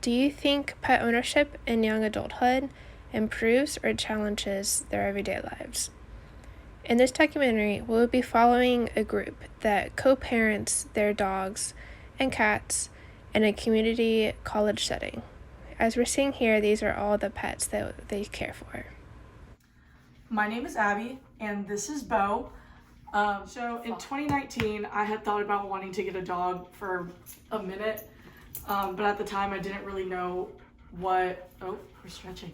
Do you think pet ownership in young adulthood improves or challenges their everyday lives? In this documentary, we'll be following a group that co-parents their dogs and cats in a community college setting. As we're seeing here, these are all the pets that they care for. My name is Abby, and this is Bo. So in 2019, I had thought about wanting to get a dog for a minute, but at the time I didn't really know what. Oh, we're stretching.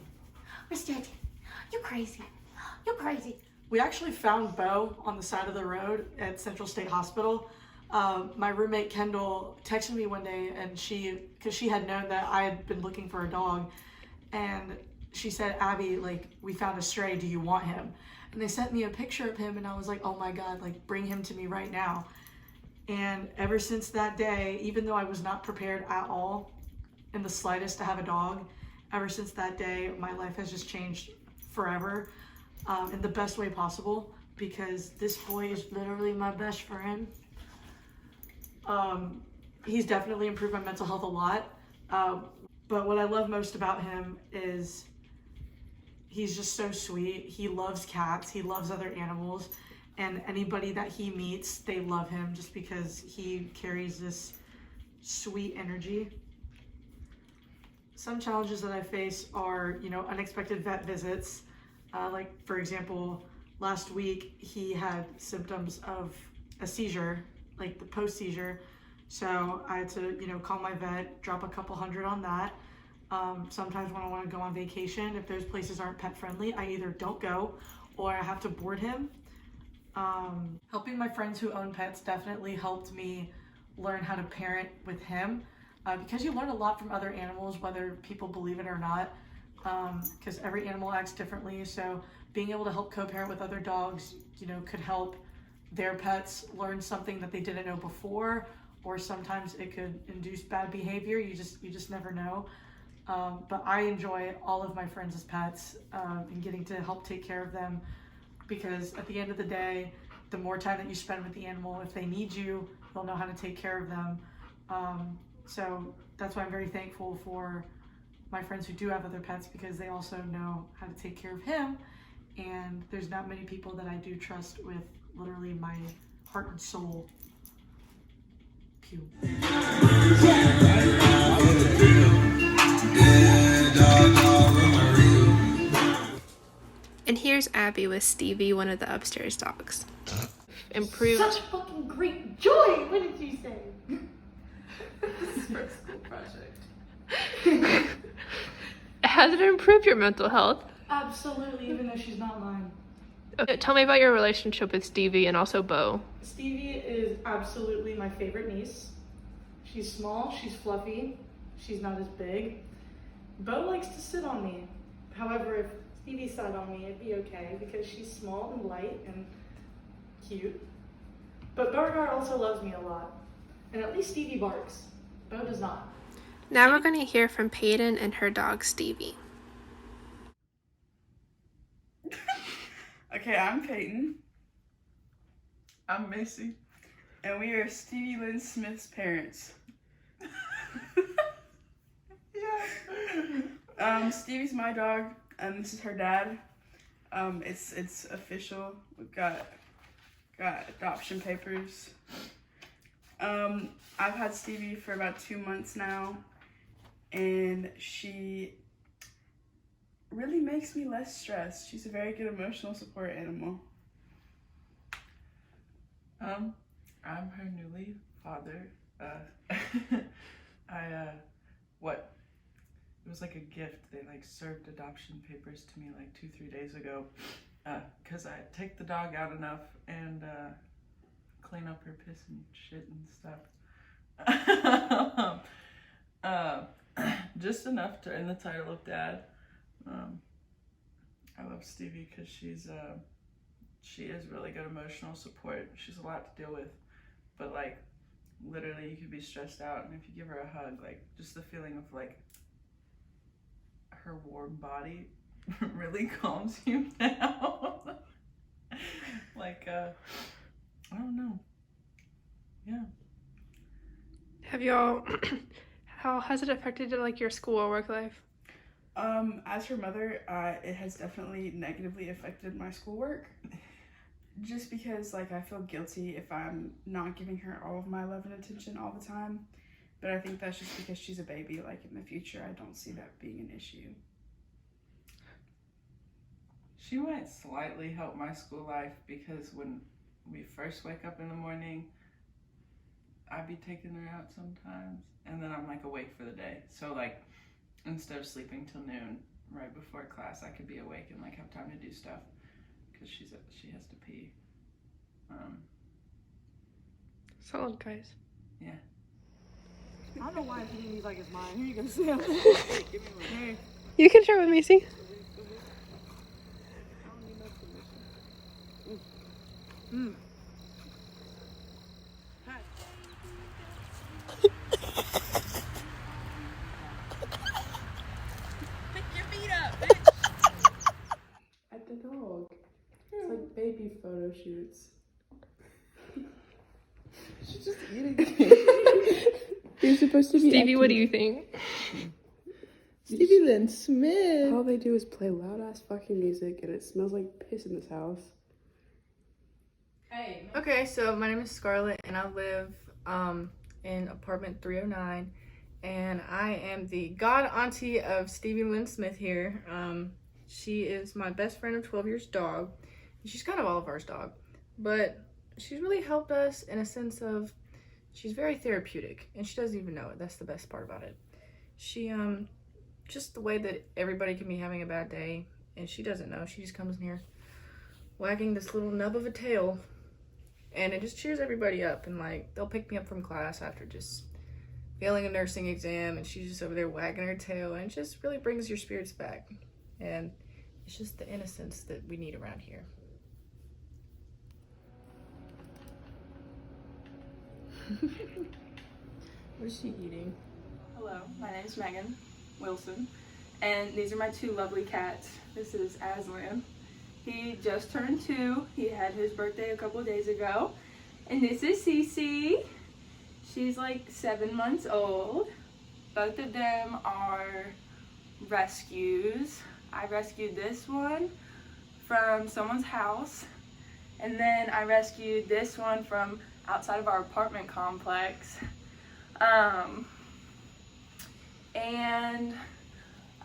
We're stretching. You're crazy. You're crazy. We actually found Bo on the side of the road at Central State Hospital. My roommate Kendall texted me one day, and because she had known that I had been looking for a dog, and she said, Abby, like, we found a stray, do you want him? And they sent me a picture of him, and I was like, oh my God, like, bring him to me right now. And ever since that day, even though I was not prepared at all in the slightest to have a dog, ever since that day, my life has just changed forever, in the best way possible, because this boy is literally my best friend. He's definitely improved my mental health a lot. But what I love most about him is he's just so sweet. He loves cats. He loves other animals. And anybody that he meets, they love him just because he carries this sweet energy. Some challenges that I face are, unexpected vet visits. Like, for example, last week he had symptoms of a seizure, like the post-seizure. So I had to, call my vet, drop a couple hundred on that. Sometimes when I want to go on vacation, if those places aren't pet friendly, I either don't go or I have to board him. Helping my friends who own pets definitely helped me learn how to parent with him, because you learn a lot from other animals, whether people believe it or not, because every animal acts differently. So being able to help co-parent with other dogs, could help their pets learn something that they didn't know before, or sometimes it could induce bad behavior. You just never know. But I enjoy all of my friends as pets, and getting to help take care of them, because at the end of the day, the more time that you spend with the animal, if they need you, you'll know how to take care of them. So that's why I'm very thankful for my friends who do have other pets, because they also know how to take care of him. And there's not many people that I do trust with literally my heart and soul. Pew. And here's Abby with Stevie, one of the upstairs dogs. Improved. Such fucking great joy! What did you say? This is for a school project. Has it improved your mental health? Absolutely, even though she's not mine. Okay, tell me about your relationship with Stevie and also Bo. Stevie is absolutely my favorite niece. She's small, she's fluffy, she's not as big. Bo likes to sit on me. However, if Stevie sat on me, it'd be okay because she's small and light and cute. But Beauregard also loves me a lot. And at least Stevie barks. Bo does not. Now we're going to hear from Peyton and her dog Stevie. Okay, I'm Peyton, I'm Macy. and we are Stevie Lynn Smith's parents. Yeah. Stevie's my dog, and this is her dad. It's official. We've got adoption papers. I've had Stevie for about 2 months now, and she really makes me less stressed. She's a very good emotional support animal. I'm her newly father. It was like a gift. They served adoption papers to me 2-3 days ago, because I take the dog out enough and clean up her piss and shit and stuff. Just enough to earn the title of dad. I love Stevie because she is really good emotional support. She's a lot to deal with, but literally you could be stressed out, and if you give her a hug, just the feeling of her warm body really calms you down. I don't know. Yeah. Have y'all How has it affected like your school or work life? As her mother, it has definitely negatively affected my schoolwork. Just because, like, I feel guilty if I'm not giving her all of my love and attention all the time. But I think that's just because she's a baby. Like, in the future, I don't see that being an issue. She might slightly help my school life because when we first wake up in the morning, I'd be taking her out sometimes, and then I'm like awake for the day. So like instead of sleeping till noon right before class, I could be awake and like have time to do stuff because she has to pee. Solid, guys. Yeah. I don't know why I'm eating these like it's mine. Here you go, Sam. Give me one. Hey. You can share with me, see? I don't need no permission. Hi. Pick your feet up, bitch. At the dog. It's like baby photo shoots. She's just eating it. You're supposed to be Stevie, what do you think? Stevie Lynn Smith. All they do is play loud ass fucking music and it smells like piss in this house. Hey. Okay, so my name is Scarlett and I live in apartment 309 and I am the god auntie of Stevie Lynn Smith here. She is my best friend of 12 years dog. She's kind of all of ours dog, but she's really helped us in a sense of she's very therapeutic and she doesn't even know it. That's the best part about it. She just the way that everybody can be having a bad day and she doesn't know. She just comes in here wagging this little nub of a tail and it just cheers everybody up. And like they'll pick me up from class after just failing a nursing exam and she's just over there wagging her tail and it just really brings your spirits back. And it's just the innocence that we need around here. What is she eating? Hello, my name is Megan Wilson, and these are my two lovely cats. This is Aslan. He just turned 2. He had his birthday a couple of days ago. And this is Cece. She's like 7 months old. Both of them are rescues. I rescued this one from someone's house, and then I rescued this one from outside of our apartment complex. And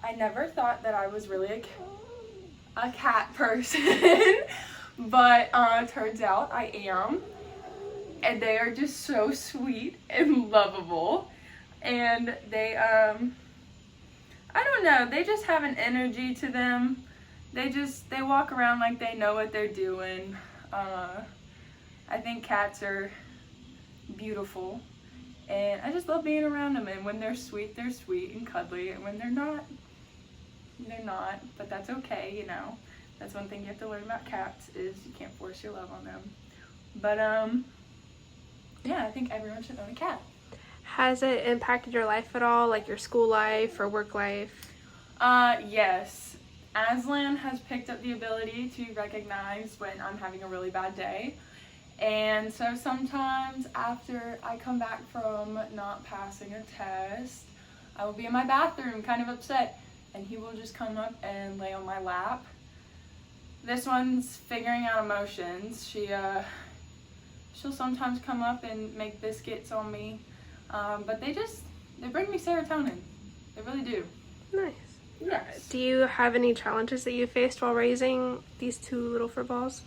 I never thought that I was really a cat person, but turns out I am. And they are just so sweet and lovable. And they, I don't know, they just have an energy to them. They walk around like they know what they're doing. I think cats are beautiful. And I just love being around them. And when they're sweet and cuddly. And when they're not, they're not. But that's okay, you know. That's one thing you have to learn about cats is you can't force your love on them. But, yeah, I think everyone should own a cat. Has it impacted your life at all, like your school life or work life? Yes. Aslan has picked up the ability to recognize when I'm having a really bad day. And so sometimes after I come back from not passing a test, I will be in my bathroom kind of upset, and he will just come up and lay on my lap. This one's figuring out emotions. She'll sometimes come up and make biscuits on me, but they bring me serotonin. They really do. Nice. Yes. Do you have any challenges that you faced while raising these two little fur balls?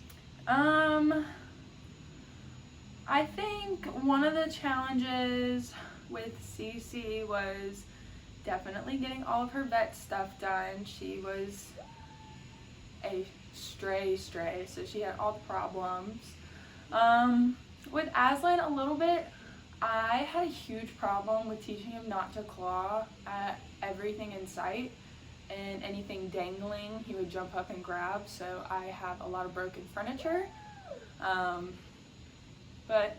I think one of the challenges with Cece was definitely getting all of her vet stuff done. She was a stray, so she had all the problems. With Aslan a little bit, I had a huge problem with teaching him not to claw at everything in sight, and anything dangling he would jump up and grab, so I have a lot of broken furniture. But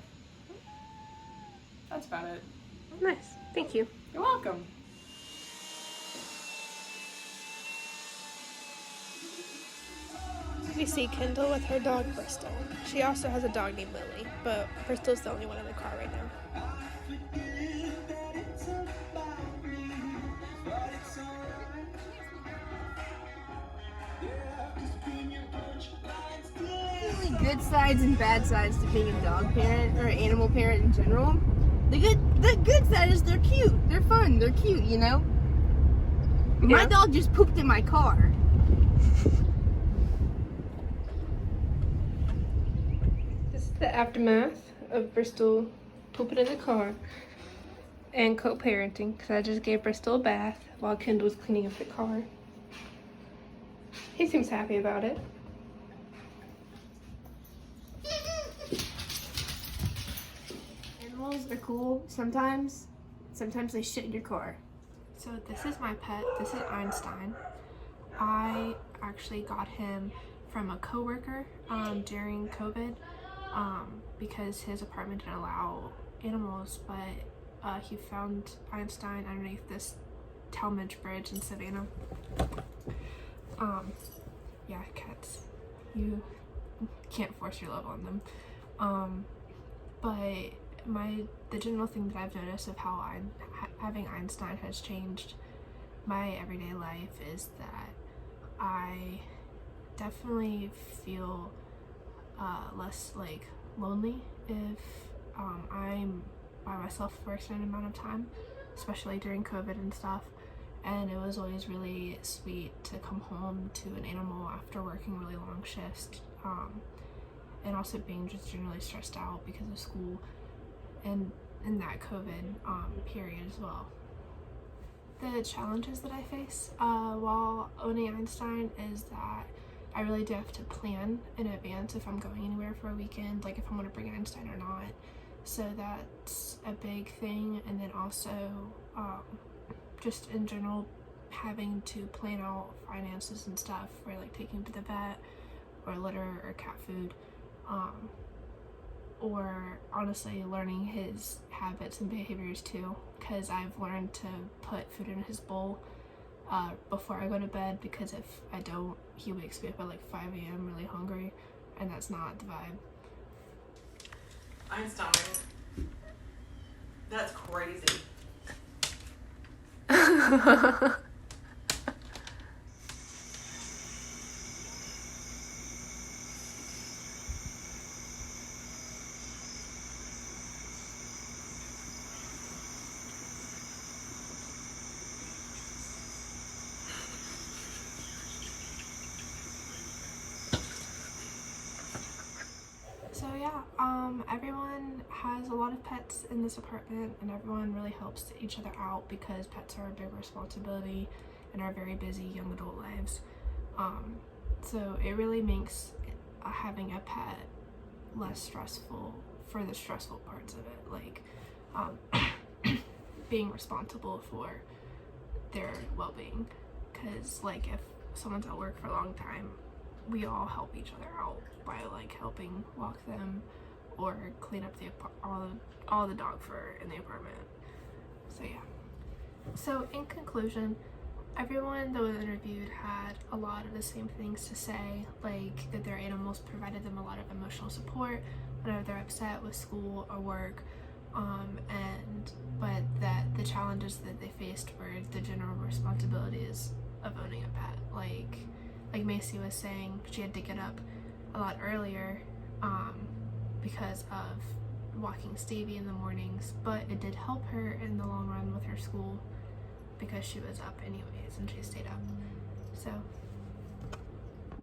that's about it. Nice. Thank you. You're welcome. We see Kendall with her dog Bristol. She also has a dog named Lily, but Bristol's the only one in the car right now. definitely good sides and bad sides to being a dog parent or animal parent in general. The good side is they're cute. They're fun. They're cute, you know? My Yeah. dog just pooped in my car. This is the aftermath of Bristol pooping in the car and co-parenting, because I just gave Bristol a bath while Kendall was cleaning up the car. He seems happy about it. Animals are cool sometimes. Sometimes they shit in your car. So this is my pet. This is Einstein. I actually got him from a coworker during COVID because his apartment didn't allow animals, but he found Einstein underneath this Talmadge Bridge in Savannah. Yeah, cats. You can't force your love on them. But the general thing that I've noticed of how having Einstein has changed my everyday life is that I definitely feel less like lonely if I'm by myself for an extended amount of time, especially during COVID and stuff. And it was always really sweet to come home to an animal after working really long shifts, and also being just generally stressed out because of school and in that COVID period as well. The challenges that I face while owning Einstein is that I really do have to plan in advance if I'm going anywhere for a weekend, like if I'm going to bring Einstein or not. So that's a big thing. And then also just in general having to plan out finances and stuff for like taking him to the vet or litter or cat food, or honestly learning his habits and behaviors too, because I've learned to put food in his bowl before I go to bed, because if I don't, he wakes me up at like 5 a.m. really hungry, and that's not the vibe. Einstein. That's crazy. So yeah, everyone has a lot of pets in this apartment, and everyone really helps each other out because pets are a big responsibility in our very busy young adult lives. So it really makes having a pet less stressful for the stressful parts of it, like being responsible for their well-being. Because like if someone's at work for a long time, we all help each other out by like helping walk them or clean up all the dog fur in the apartment. So yeah. So in conclusion, everyone that was interviewed had a lot of the same things to say, like that their animals provided them a lot of emotional support whenever they're upset with school or work, but that the challenges that they faced were the general responsibilities of owning a pet. Like Macy was saying, she had to get up a lot earlier because of walking Stevie in the mornings, but it did help her in the long run with her school because she was up anyways and she stayed up. So